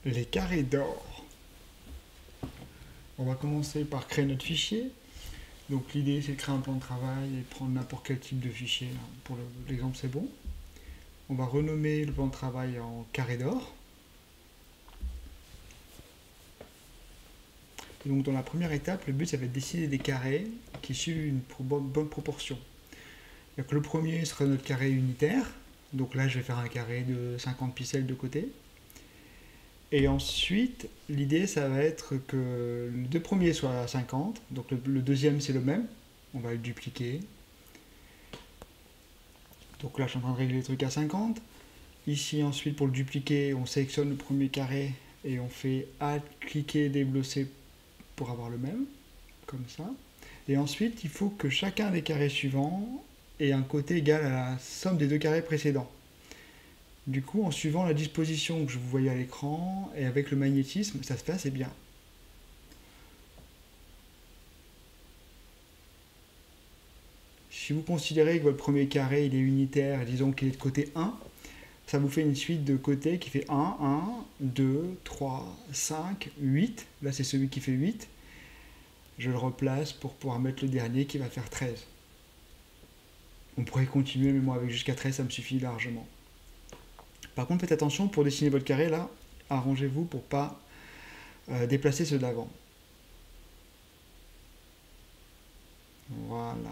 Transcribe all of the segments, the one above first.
les carrés d'or. On va commencer par créer notre fichier. Donc l'idée c'est de créer un plan de travail et prendre n'importe quel type de fichier. Pour l'exemple c'est bon. On va renommer le plan de travail en carré d'or. Donc dans la première étape, le but ça va être de décider des carrés qui suivent une bonne proportion. Donc, le premier sera notre carré unitaire. Donc là je vais faire un carré de 50 pixels de côté. Et ensuite, l'idée, ça va être que les deux premiers soient à 50. Donc le deuxième, c'est le même. On va le dupliquer. Donc là, je suis en train de régler le truc à 50. Ici, ensuite, pour le dupliquer, on sélectionne le premier carré et on fait Alt, cliquer, déblosser pour avoir le même. Comme ça. Et ensuite, il faut que chacun des carrés suivants ait un côté égal à la somme des deux carrés précédents. Du coup, en suivant la disposition que je vous voyais à l'écran et avec le magnétisme, ça se fait assez bien. Si vous considérez que votre premier carré il est unitaire et disons qu'il est de côté 1, ça vous fait une suite de côtés qui fait 1, 1, 2, 3, 5, 8. Là, c'est celui qui fait 8. Je le replace pour pouvoir mettre le dernier qui va faire 13. On pourrait continuer, mais moi, avec jusqu'à 13, ça me suffit largement. Par contre, faites attention, pour dessiner votre carré, là, arrangez-vous pour ne pas déplacer ceux d'avant. Voilà.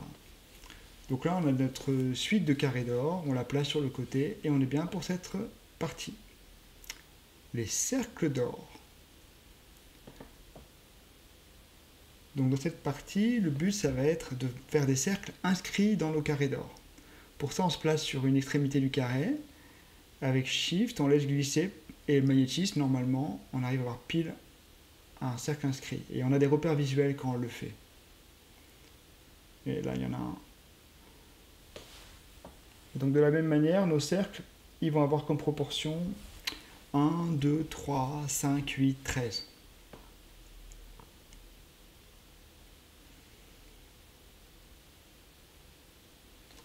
Donc là, on a notre suite de carrés d'or, on la place sur le côté, et on est bien pour cette partie. Les cercles d'or. Donc dans cette partie, le but, ça va être de faire des cercles inscrits dans nos carrés d'or. Pour ça, on se place sur une extrémité du carré. Avec Shift, on laisse glisser et le magnétisme, normalement, on arrive à avoir pile un cercle inscrit. Et on a des repères visuels quand on le fait. Et là, il y en a un. Donc de la même manière, nos cercles, ils vont avoir comme proportion 1, 2, 3, 5, 8, 13.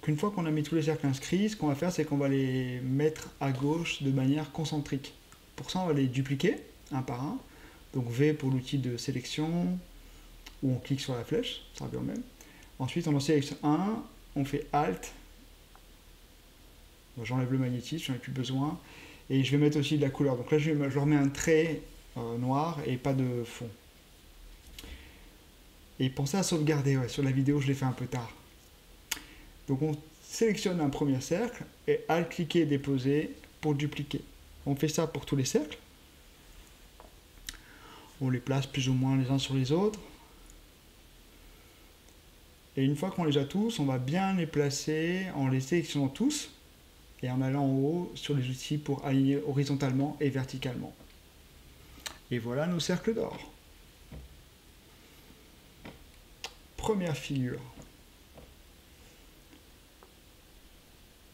Une fois qu'on a mis tous les cercles inscrits, ce qu'on va faire, c'est qu'on va les mettre à gauche de manière concentrique. Pour ça, on va les dupliquer, un par un. Donc V pour l'outil de sélection, où on clique sur la flèche, ça revient au même. Ensuite, on en sélectionne un, on fait Alt. J'enlève le magnétisme, j'en ai plus besoin. Et je vais mettre aussi de la couleur. Donc là, je leur mets un trait noir et pas de fond. Et pensez à sauvegarder, ouais, sur la vidéo, je l'ai fait un peu tard. Donc on sélectionne un premier cercle et Alt-cliquer et déposer pour dupliquer. On fait ça pour tous les cercles. On les place plus ou moins les uns sur les autres. Et une fois qu'on les a tous, on va bien les placer en les sélectionnant tous et en allant en haut sur les outils pour aligner horizontalement et verticalement. Et voilà nos cercles d'or. Première figure.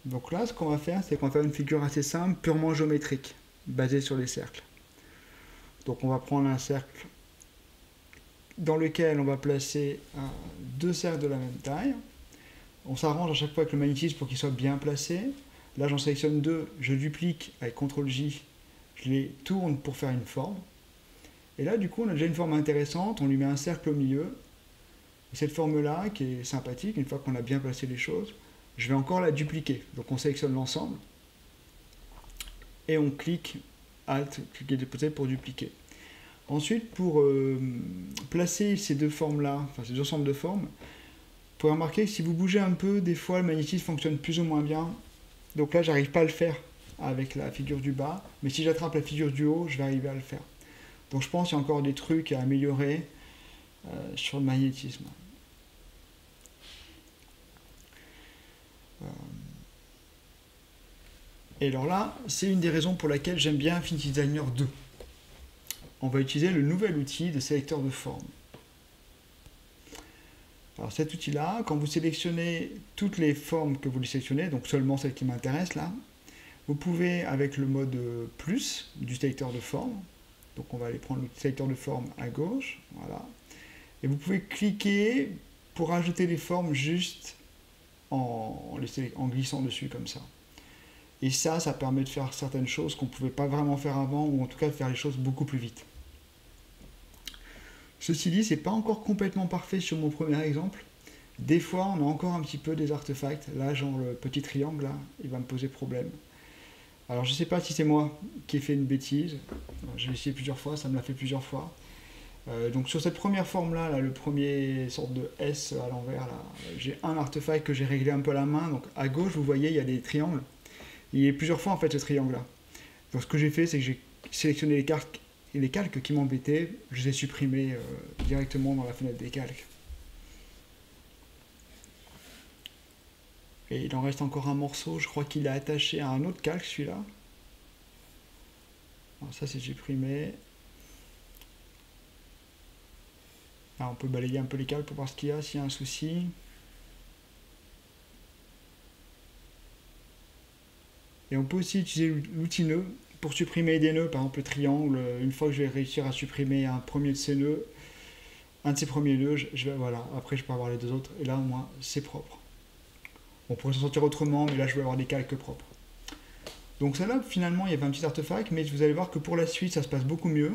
Donc là, ce qu'on va faire, c'est qu'on va faire une figure assez simple, purement géométrique, basée sur les cercles. Donc on va prendre un cercle dans lequel on va placer deux cercles de la même taille. On s'arrange à chaque fois avec le magnétisme pour qu'ils soient bien placés. Là, j'en sélectionne deux, je duplique avec CTRL-J, je les tourne pour faire une forme. Et là, du coup, on a déjà une forme intéressante, on lui met un cercle au milieu. Et cette forme-là, qui est sympathique, une fois qu'on a bien placé les choses, je vais encore la dupliquer. Donc on sélectionne l'ensemble et on clique Alt, cliquer déposer pour dupliquer. Ensuite, pour placer ces deux formes-là, enfin ces deux ensembles de formes, vous pouvez remarquer que si vous bougez un peu, des fois le magnétisme fonctionne plus ou moins bien. Donc là, j'arrive pas à le faire avec la figure du bas, mais si j'attrape la figure du haut, je vais arriver à le faire. Donc je pense qu'il y a encore des trucs à améliorer sur le magnétisme. Et alors là, c'est une des raisons pour laquelle j'aime bien Affinity Designer 2. On va utiliser le nouvel outil de sélecteur de forme. Alors cet outil-là, quand vous sélectionnez toutes les formes que vous voulez sélectionner, donc seulement celles qui m'intéressent là, vous pouvez, avec le mode plus du sélecteur de forme, donc on va aller prendre le sélecteur de forme à gauche, voilà, et vous pouvez cliquer pour ajouter les formes juste en glissant dessus comme ça. Et ça permet de faire certaines choses qu'on ne pouvait pas vraiment faire avant, ou en tout cas de faire les choses beaucoup plus vite. Ceci dit, c'est pas encore complètement parfait sur mon premier exemple. Des fois, on a encore un petit peu des artefacts. Là, genre le petit triangle, là, il va me poser problème. Alors, je ne sais pas si c'est moi qui ai fait une bêtise. J'ai essayé plusieurs fois, ça me l'a fait plusieurs fois. Donc, sur cette première forme-là, là, le premier sorte de S à l'envers, là, j'ai un artefact que j'ai réglé un peu à la main. Donc, à gauche, vous voyez, il y a des triangles. Il y a plusieurs fois, en fait, ce triangle-là. Donc, ce que j'ai fait, c'est que j'ai sélectionné les calques qui m'embêtaient. Je les ai supprimés directement dans la fenêtre des calques. Et il en reste encore un morceau, je crois qu'il est attaché à un autre calque, celui-là. Ça, c'est supprimé. Là, on peut balayer un peu les calques pour voir ce qu'il y a, s'il y a un souci. Et on peut aussi utiliser l'outil nœud pour supprimer des nœuds, par exemple le triangle. Une fois que je vais réussir à supprimer un premier de ces nœuds, un de ces premiers nœuds, voilà, après je peux avoir les deux autres, et là au moins c'est propre. On pourrait s'en sortir autrement, mais là je vais avoir des calques propres. Donc ça là, finalement, il y avait un petit artefact, mais vous allez voir que pour la suite, ça se passe beaucoup mieux.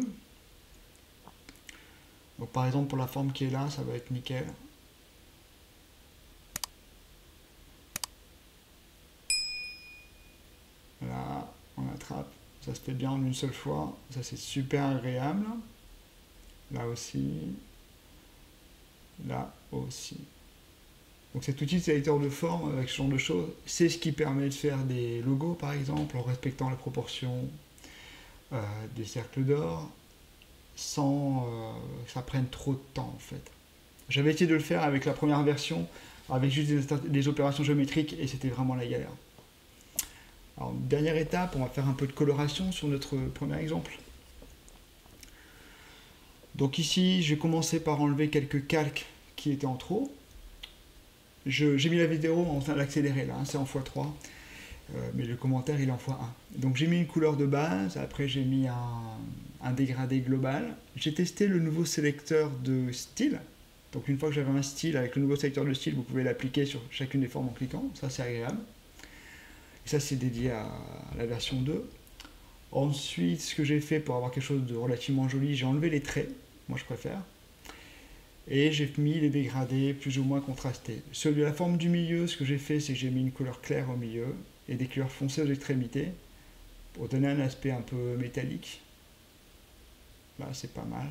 Donc par exemple, pour la forme qui est là, ça va être nickel. Là, on attrape. Ça se fait bien en une seule fois. Ça, c'est super agréable. Là aussi. Là aussi. Donc cet outil de sélecteur de forme avec ce genre de choses, c'est ce qui permet de faire des logos par exemple en respectant la proportion des cercles d'or sans que ça prenne trop de temps en fait. J'avais essayé de le faire avec la première version avec juste des opérations géométriques et c'était vraiment la galère. Alors dernière étape, on va faire un peu de coloration sur notre premier exemple. Donc ici, je vais commencer par enlever quelques calques qui étaient en trop. J'ai mis la vidéo en train d'accélérer là, c'est en x3, mais le commentaire il est en x1. Donc j'ai mis une couleur de base, après j'ai mis un dégradé global. J'ai testé le nouveau sélecteur de style. Donc une fois que j'avais un style, avec le nouveau sélecteur de style, vous pouvez l'appliquer sur chacune des formes en cliquant, ça c'est agréable. Et ça c'est dédié à la version 2. Ensuite, ce que j'ai fait pour avoir quelque chose de relativement joli, j'ai enlevé les traits, moi je préfère. Et j'ai mis les dégradés plus ou moins contrastés. Celui de la forme du milieu, ce que j'ai fait, c'est que j'ai mis une couleur claire au milieu et des couleurs foncées aux extrémités pour donner un aspect un peu métallique. Là, c'est pas mal.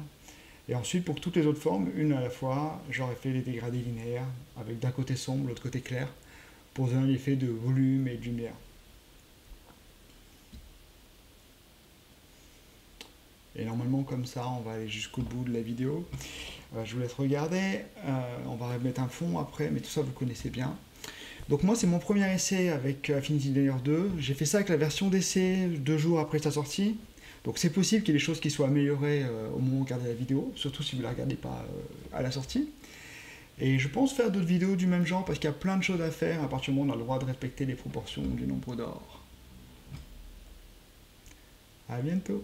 Et ensuite, pour toutes les autres formes, une à la fois, j'aurais fait les dégradés linéaires avec d'un côté sombre, l'autre côté clair, pour donner un effet de volume et de lumière. Et normalement, comme ça, on va aller jusqu'au bout de la vidéo. Je vous laisse regarder. On va remettre un fond après, mais tout ça, vous connaissez bien. Donc moi, c'est mon premier essai avec Affinity Layer 2. J'ai fait ça avec la version d'essai 2 jours après sa sortie. Donc c'est possible qu'il y ait des choses qui soient améliorées au moment où vous regardez la vidéo, surtout si vous ne la regardez pas à la sortie. Et je pense faire d'autres vidéos du même genre, parce qu'il y a plein de choses à faire, à partir du moment où on a le droit de respecter les proportions du nombre d'or. À bientôt.